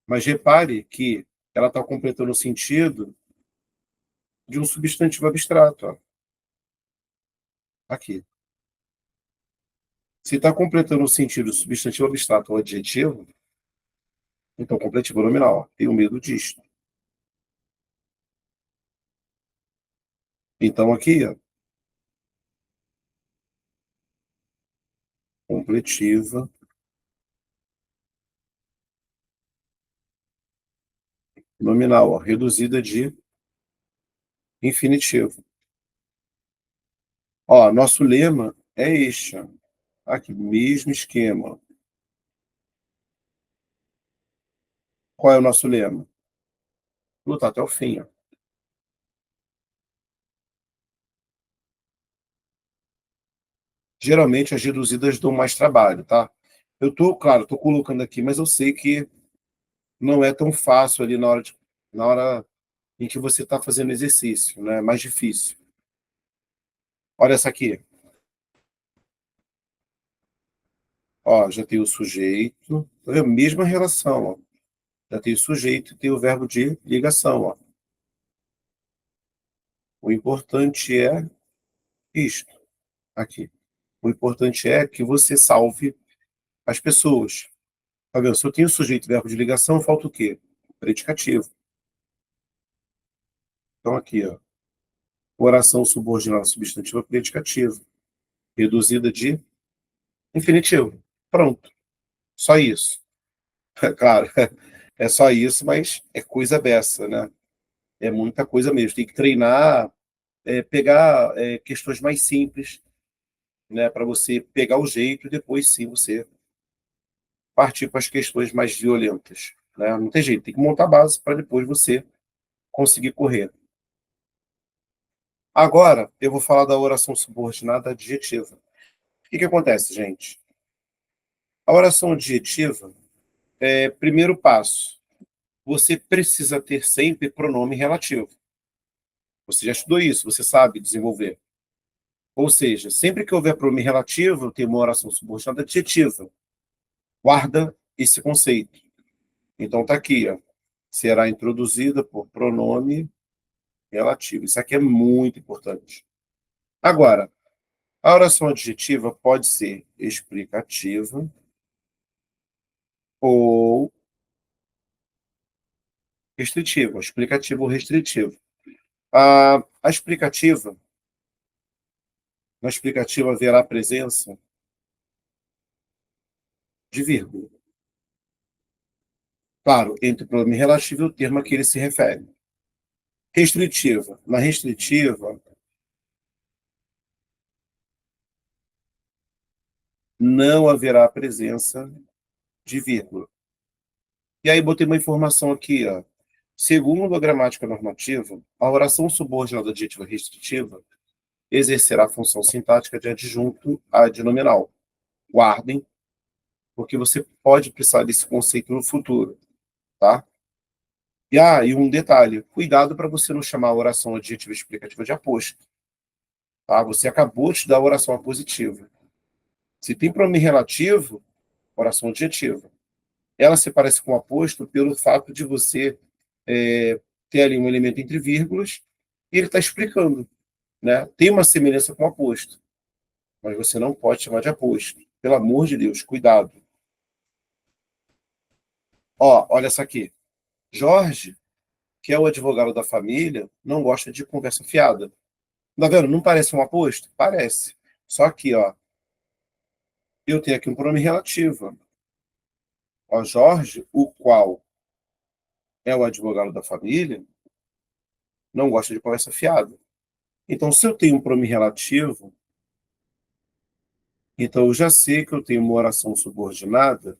Mas repare que ela está completando o sentido de um substantivo abstrato, ó. Aqui. Se está completando o sentido do substantivo abstrato ou adjetivo, então completivo nominal. Ó. Tenho medo disto. Então aqui, ó, completiva nominal, ó, reduzida de infinitivo. Ó, nosso lema é este. Ó. Aqui, mesmo esquema. Qual é o nosso lema? Lutar até o fim. Ó. Geralmente as reduzidas dão mais trabalho, tá? Eu tô, claro, tô colocando aqui, mas eu sei que não é tão fácil ali na hora em que você está fazendo exercício, né? É mais difícil. Olha essa aqui. Ó, já tem o sujeito, tá vendo? Mesma relação, ó. Já tem o sujeito e tem o verbo de ligação, ó. O importante é isto aqui. O importante é que você salve as pessoas. Tá vendo? Se eu tenho sujeito e verbo de ligação, falta o quê? Predicativo. Então aqui, ó. Oração subordinada substantiva predicativa. Reduzida de infinitivo. Pronto. Só isso. É claro, é só isso, mas é coisa beça, né? É muita coisa mesmo. Tem que treinar, pegar questões mais simples, né? Para você pegar o jeito e depois sim você partir para as questões mais violentas. Né? Não tem jeito, tem que montar a base para depois você conseguir correr. Agora, eu vou falar da oração subordinada adjetiva. O que acontece, gente? A oração adjetiva é primeiro passo. Você precisa ter sempre pronome relativo. Você já estudou isso, você sabe desenvolver. Ou seja, sempre que houver pronome relativo, tem uma oração subordinada adjetiva. Guarda esse conceito. Então está aqui, ó. Será introduzida por pronome relativo. Isso aqui é muito importante. Agora, a oração adjetiva pode ser explicativa ou restritiva, explicativa ou restritiva. A explicativa, na explicativa haverá a presença de vírgula. Claro, entre o pronome relativo e o termo a que ele se refere. Restritiva. Na restritiva, não haverá a presença de vírgula. E aí botei uma informação aqui, ó. Segundo a gramática normativa, a oração subordinada adjetiva restritiva exercerá a função sintática de adjunto adnominal. Guardem, porque você pode precisar desse conceito no futuro, tá? E um detalhe, cuidado para você não chamar a oração adjetiva explicativa de aposto, tá? Você acabou de dar a oração apositiva. Se tem pronome relativo, oração adjetiva. Ela se parece com aposto pelo fato de você ter ali um elemento entre vírgulas e ele está explicando, né? Tem uma semelhança com aposto, mas você não pode chamar de aposto. Pelo amor de Deus, cuidado. Ó, olha essa aqui. Jorge, que é o advogado da família, não gosta de conversa fiada. Tá vendo? Não parece um aposto? Parece. Só que, ó, eu tenho aqui um pronome relativo. Ó, Jorge, o qual é o advogado da família, não gosta de conversa fiada. Então, se eu tenho um pronome relativo, então eu já sei que eu tenho uma oração subordinada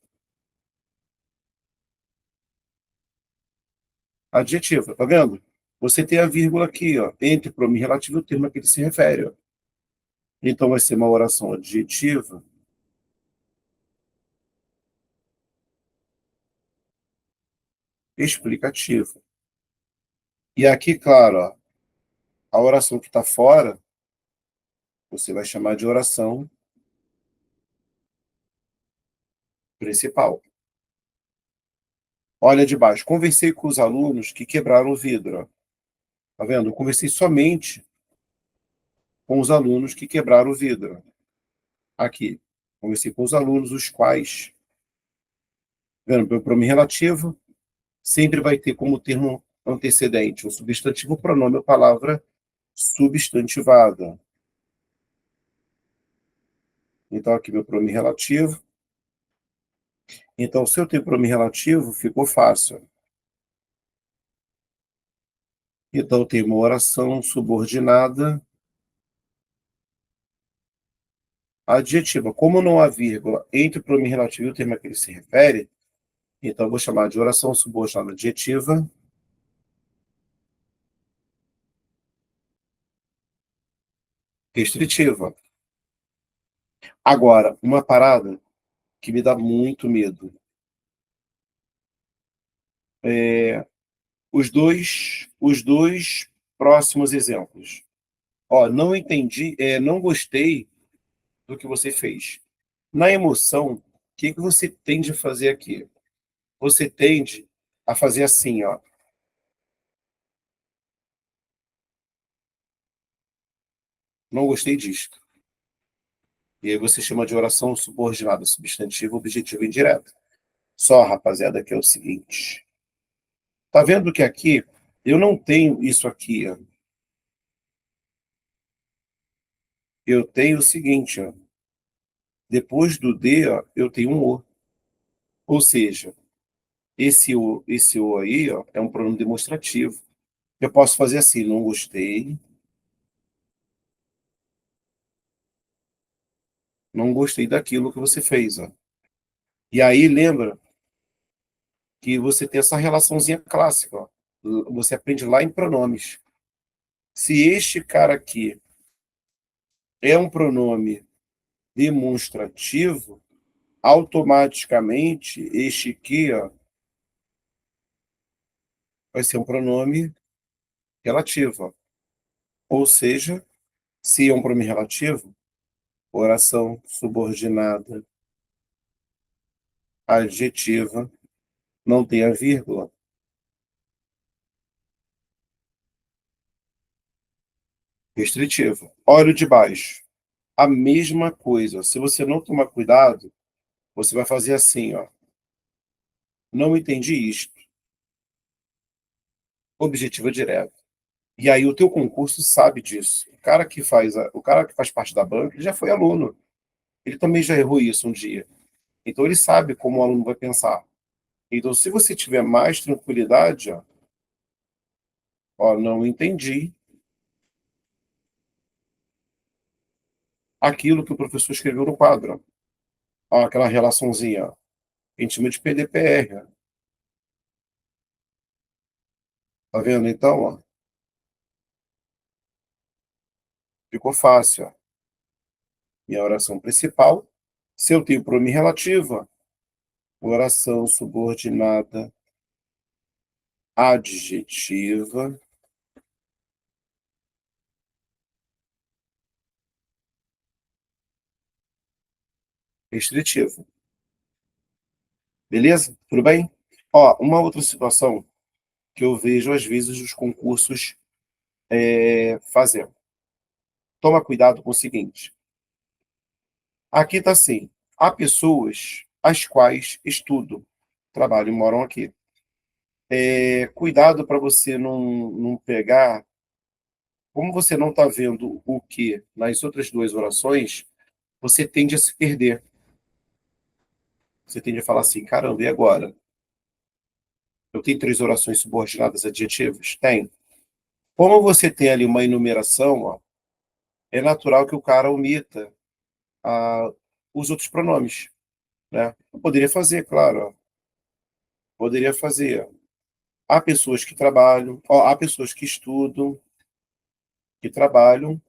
adjetiva, tá vendo? Você tem a vírgula aqui, ó, entre o pronome relativo e o termo a que ele se refere, ó. Então vai ser uma oração adjetiva explicativa. E aqui, claro, ó, a oração que está fora, você vai chamar de oração principal. Olha de baixo. Conversei com os alunos que quebraram o vidro. Ó. Tá vendo? Eu conversei somente com os alunos que quebraram o vidro. Aqui. Conversei com os alunos, os quais, vendo, meu pronome relativo sempre vai ter como termo antecedente o substantivo, o pronome, a palavra substantivada. Então, aqui meu pronome relativo. Então, se eu tenho pronome relativo, ficou fácil. Então, tem uma oração subordinada adjetiva. Como não há vírgula entre o pronome relativo e o termo a que ele se refere, então eu vou chamar de oração subordinada adjetiva restritiva. Agora, uma parada que me dá muito medo. Os dois próximos exemplos. Ó, não entendi, não gostei do que você fez. Na emoção, o que você tende a fazer aqui? Você tende a fazer assim, ó. Não gostei disto. E aí você chama de oração subordinada, substantivo, objetivo e indireto. Só, rapaziada, que é o seguinte. Tá vendo que aqui eu não tenho isso aqui, ó. Eu tenho o seguinte, ó. Depois do D, ó, eu tenho um O. Ou seja, esse O aí, ó, é um pronome demonstrativo. Eu posso fazer assim, não gostei, não gostei daquilo que você fez, ó. E aí lembra que você tem essa relaçãozinha clássica, ó. Você aprende lá em pronomes. Se este cara aqui é um pronome demonstrativo, automaticamente este aqui, ó, vai ser um pronome relativo. Ó. Ou seja, se é um pronome relativo, oração subordinada adjetiva, não tem a vírgula, restritivo. Olha o de baixo. A mesma coisa. Se você não tomar cuidado, você vai fazer assim, ó. Não entendi isto. Objetiva direta. E aí o teu concurso sabe disso. O cara que faz parte da banca, ele já foi aluno. Ele também já errou isso um dia. Então ele sabe como o aluno vai pensar. Então, se você tiver mais tranquilidade, ó, não entendi aquilo que o professor escreveu no quadro. Ó, aquela relaçãozinha, ó. A gente chama de PDPR. Ó. Tá vendo? Então, ó, ficou fácil. Ó. Minha oração principal. Se eu tenho pronome relativo, ó, oração subordinada adjetiva restritiva. Beleza? Tudo bem? Ó, uma outra situação que eu vejo às vezes os concursos fazendo. Toma cuidado com o seguinte. Aqui está assim. Há pessoas as quais estudam, trabalham e moram aqui. Cuidado para você não pegar. Como você não está vendo o que nas outras duas orações, você tende a se perder. Você tende a falar assim, caramba, e agora? Eu tenho três orações subordinadas adjetivas? Tem. Como você tem ali uma enumeração, ó, é natural que o cara omita os outros pronomes, né? Eu poderia fazer, claro, ó, poderia fazer. Há pessoas que trabalham, ó, há pessoas que estudam, que trabalham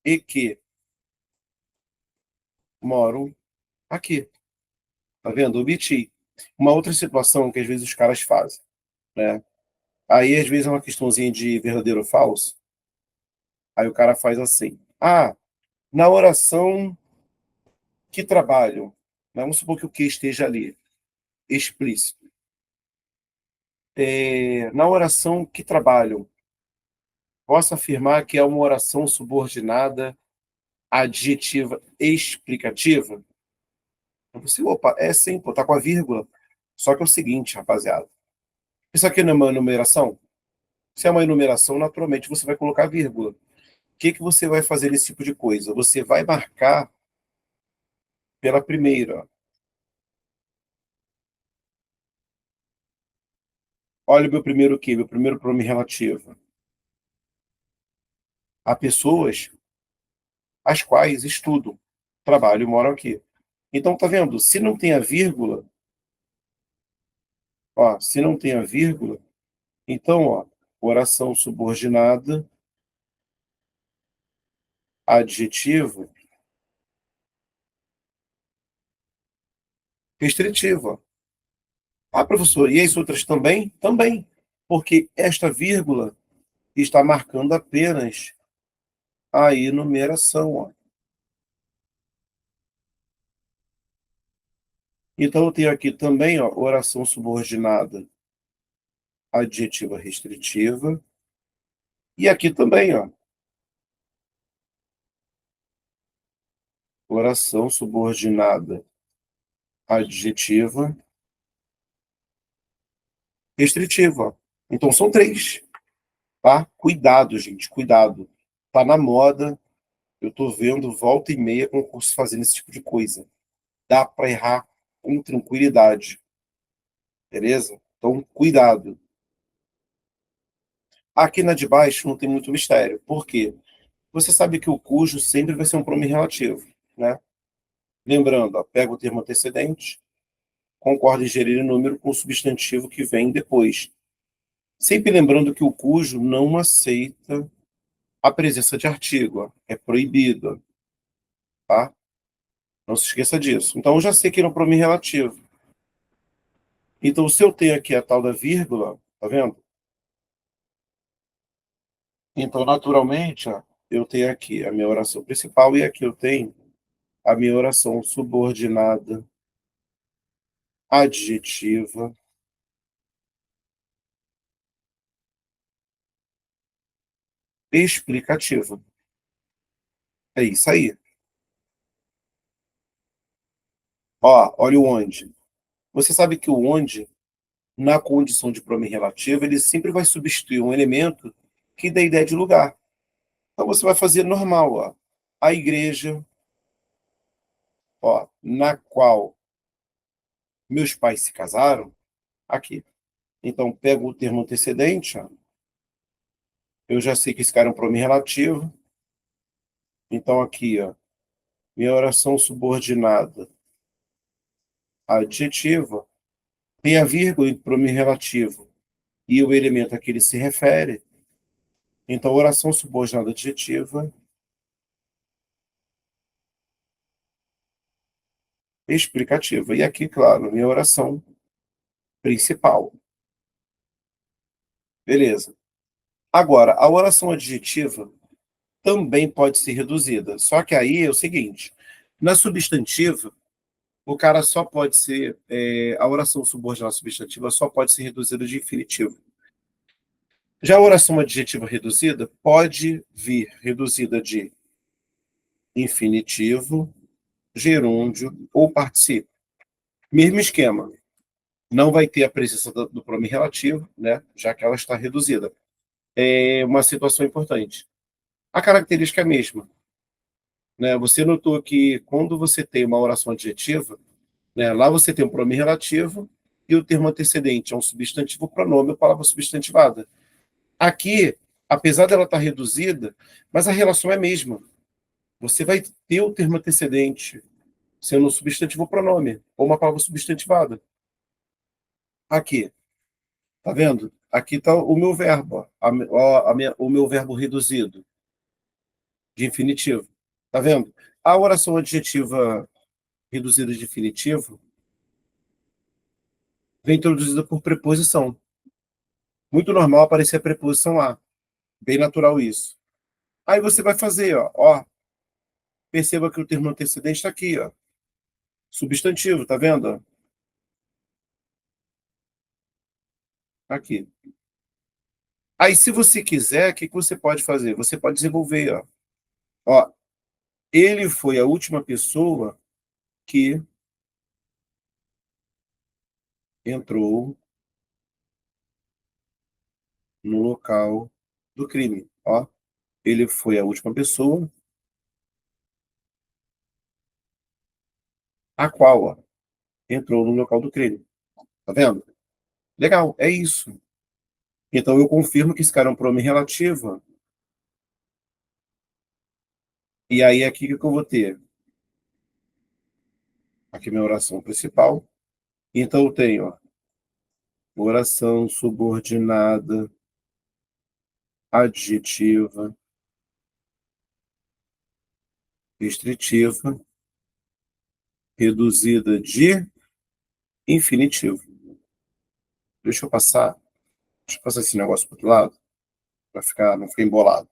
e que moram aqui. Tá vendo? Omiti. Uma outra situação que às vezes os caras fazem, né? Aí às vezes é uma questãozinha de verdadeiro ou falso. Aí o cara faz assim: ah, na oração que trabalham, né? Vamos supor que o que esteja ali, explícito. Na oração que trabalham, posso afirmar que é uma oração subordinada adjetiva explicativa? Você, opa, é sim, pô, tá com a vírgula. Só que é o seguinte, rapaziada. Isso aqui não é uma enumeração? Se é uma enumeração, naturalmente você vai colocar vírgula. O que que você vai fazer nesse tipo de coisa? Você vai marcar pela primeira. Olha o meu primeiro o quê? Meu primeiro pronome relativo. Há pessoas as quais estudam, trabalham e moram aqui. Então, tá vendo? Se não tem a vírgula, ó, se não tem a vírgula, então, ó, oração subordinada, adjetivo, restritivo. Ah, professor, e as outras também? Também. Porque esta vírgula está marcando apenas a enumeração, ó. Então, eu tenho aqui também, ó, oração subordinada, adjetiva restritiva. E aqui também, ó, oração subordinada, adjetiva restritiva. Então, são três, tá? Cuidado, gente, cuidado. Tá na moda, eu tô vendo volta e meia concurso fazendo esse tipo de coisa. Dá para errar com tranquilidade, beleza? Então, cuidado. Aqui na de baixo não tem muito mistério. Por quê? Você sabe que o cujo sempre vai ser um pronome relativo, né? Lembrando, ó, pega o termo antecedente, concorda em gerir o número com o substantivo que vem depois. Sempre lembrando que o cujo não aceita a presença de artigo, ó, é proibido, tá? Não se esqueça disso. Então, eu já sei que ele é um pronome relativo. Então, se eu tenho aqui a tal da vírgula, tá vendo? Então, naturalmente, ó, eu tenho aqui a minha oração principal e aqui eu tenho a minha oração subordinada, adjetiva, explicativa. É isso aí. Ó, olha o onde. Você sabe que o onde, na condição de pronome relativo, ele sempre vai substituir um elemento que dá ideia de lugar. Então você vai fazer normal, ó. A igreja, ó, na qual meus pais se casaram, aqui. Então pego o termo antecedente, ó. Eu já sei que esse cara é um pronome relativo. Então aqui, ó, minha oração subordinada adjetiva tem a vírgula entre pronome relativo e o elemento a que ele se refere. Então, oração subordinada adjetiva, explicativa. E aqui, claro, minha oração principal. Beleza. Agora, a oração adjetiva também pode ser reduzida. Só que aí é o seguinte: na substantiva, o cara só pode ser. A oração subordinada substantiva só pode ser reduzida de infinitivo. Já a oração adjetiva reduzida pode vir reduzida de infinitivo, gerúndio ou particípio. Mesmo esquema. Não vai ter a presença do pronome relativo, né, já que ela está reduzida. É uma situação importante. A característica é a mesma. né? Você notou que quando você tem uma oração adjetiva, né, lá você tem um pronome relativo e o termo antecedente é um substantivo pronome ou palavra substantivada. Aqui, apesar dela estar reduzida, mas a relação é a mesma. Você vai ter o termo antecedente sendo um substantivo pronome ou uma palavra substantivada. Aqui, tá vendo? Aqui está o meu verbo, o meu verbo reduzido de infinitivo. Tá vendo? A oração adjetiva reduzida de infinitivo vem introduzida por preposição. Muito normal aparecer a preposição a. Bem natural isso. Aí você vai fazer, ó, perceba que o termo antecedente está aqui, ó. Substantivo, tá vendo? Aqui. Aí, se você quiser, o que você pode fazer? Você pode desenvolver, ó. Ó, ele foi a última pessoa que entrou no local do crime. Ó, ele foi a última pessoa a qual, ó, entrou no local do crime. Tá vendo? Legal, é isso. Então eu confirmo que esse cara é um pronome relativo. E aí aqui o que eu vou ter? Aqui minha oração principal. Então eu tenho, ó, oração subordinada, adjetiva, restritiva, reduzida de infinitivo. Deixa eu passar, deixa eu passar esse negócio para o outro lado, para não ficar embolado.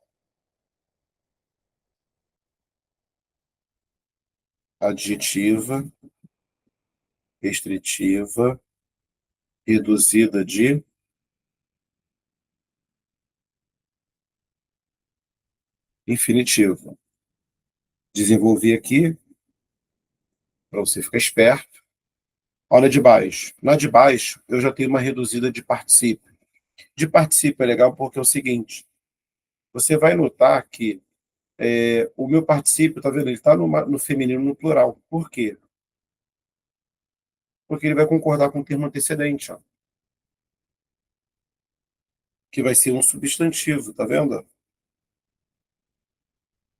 Adjetiva, restritiva, reduzida de infinitivo. Desenvolvi aqui, para você ficar esperto. Olha de baixo. Na de baixo, eu já tenho uma reduzida de particípio. De particípio é legal porque é o seguinte, você vai notar que o meu particípio, tá vendo? Ele está no feminino, no plural. Por quê? Porque ele vai concordar com o termo antecedente, ó, que vai ser um substantivo, tá vendo?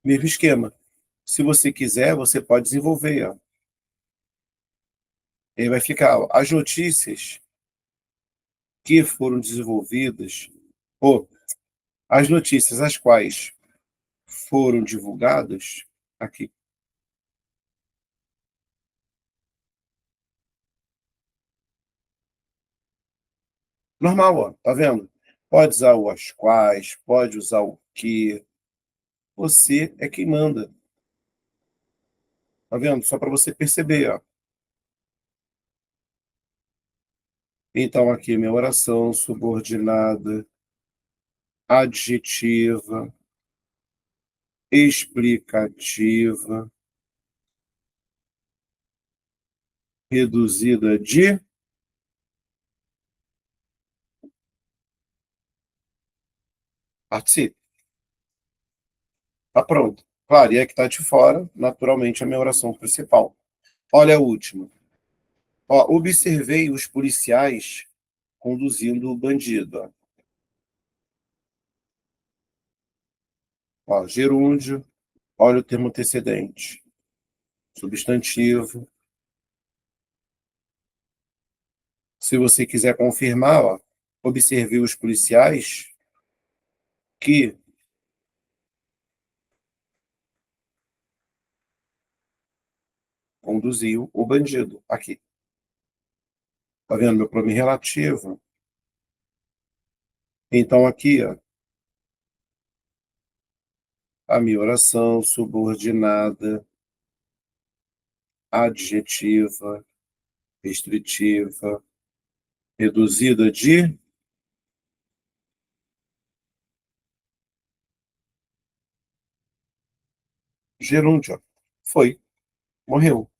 Mesmo esquema. Se você quiser, você pode desenvolver, ó. Aí vai ficar, ó, as notícias que foram desenvolvidas, ou as notícias as quais foram divulgadas, aqui. Normal, ó, tá vendo? Pode usar o as quais, pode usar o que. Você é quem manda. Tá vendo? Só para você perceber, ó. Então, aqui, minha oração subordinada, adjetiva, explicativa, reduzida de particípio. Tá pronto. Claro, e é que tá de fora, naturalmente, a minha oração principal. Olha a última. Ó, observei os policiais conduzindo o bandido. Ó, gerúndio, olha o termo antecedente. Substantivo. Se você quiser confirmar, ó, observei os policiais que conduziu o bandido. Aqui. Tá vendo meu pronome relativo? Então, aqui, ó, a minha oração subordinada, adjetiva, restritiva, reduzida de gerúndio. Foi. Morreu.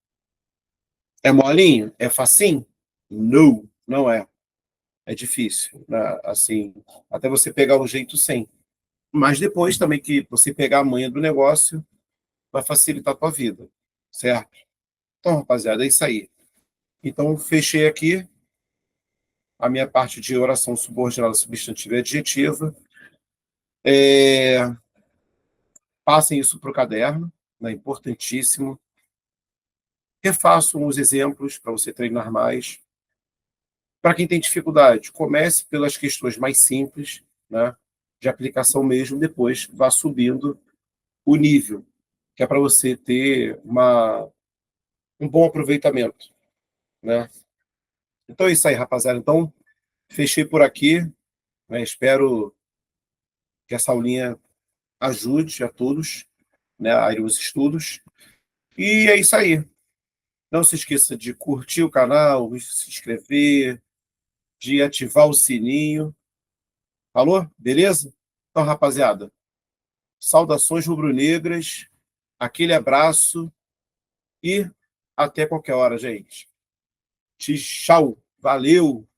É molinho? É facinho? Não, não é. É difícil, né? Assim, até você pegar o jeito sem. Mas depois também que você pegar a manha do negócio, vai facilitar a tua vida, certo? Então, rapaziada, é isso aí. Então, fechei aqui a minha parte de oração subordinada substantiva e adjetiva. Passem isso para o caderno, né? Importantíssimo. Refaçam os exemplos para você treinar mais. Para quem tem dificuldade, comece pelas questões mais simples, né? De aplicação mesmo, depois vá subindo o nível, que é para você ter um bom aproveitamento, né? Então é isso aí, rapaziada. Então, fechei por aqui, né? Espero que essa aulinha ajude a todos, né, a ir aos estudos. E é isso aí. Não se esqueça de curtir o canal, de se inscrever, de ativar o sininho. Falou? Beleza? Então, rapaziada, saudações rubro-negras, aquele abraço e até qualquer hora, gente. Tchau, valeu!